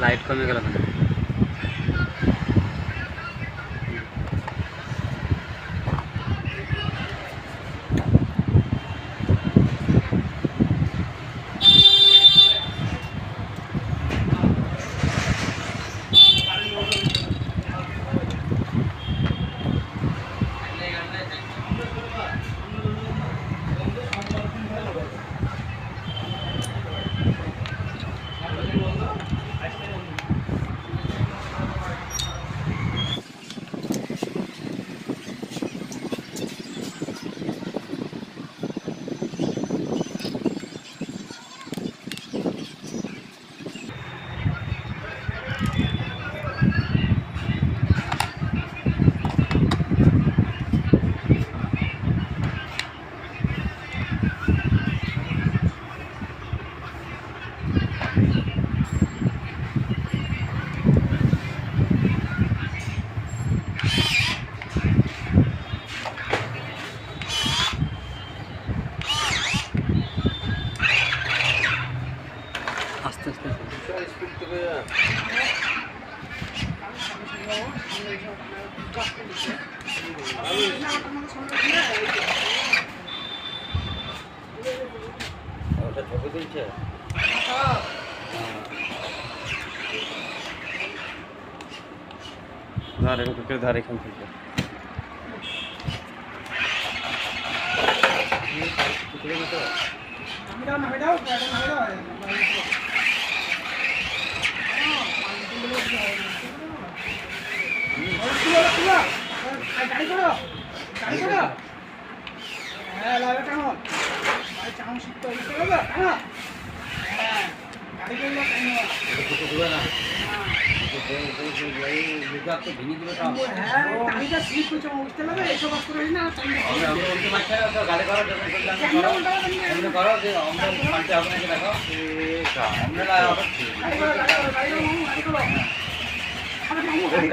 Light কমে গেল কেন? আস্তে আস্তে স্পিড থেকে ওটা ছবি তুলছে। ধারে কুকুরের ধারে এখান থেকে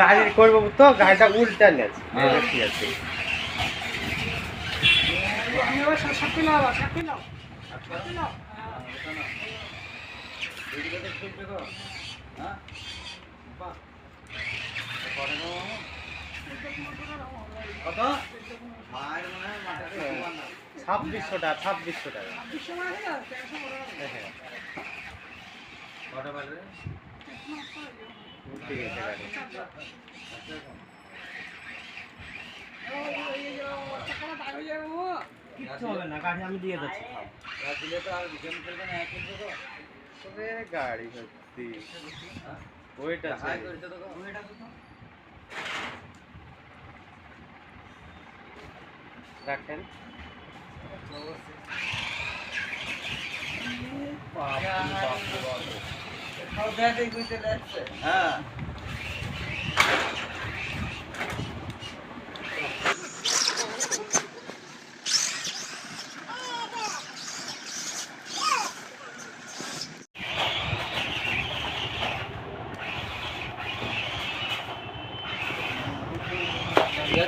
গাড়ি করবো তো গাড়িটা উল্টা নেছে ঠিক আছে। কত 2600 টাকা 2600 টাকা। কটা বাজে? ঠিক আছে গাড়ি কিচ্ছু হবে না, গাড়ি আমি দিয়ে যাচ্ছি। দিলে তো আর গেম খেলবে না, তবে গাড়ি সত্যি ওইটা রাখেন। হ্যাঁ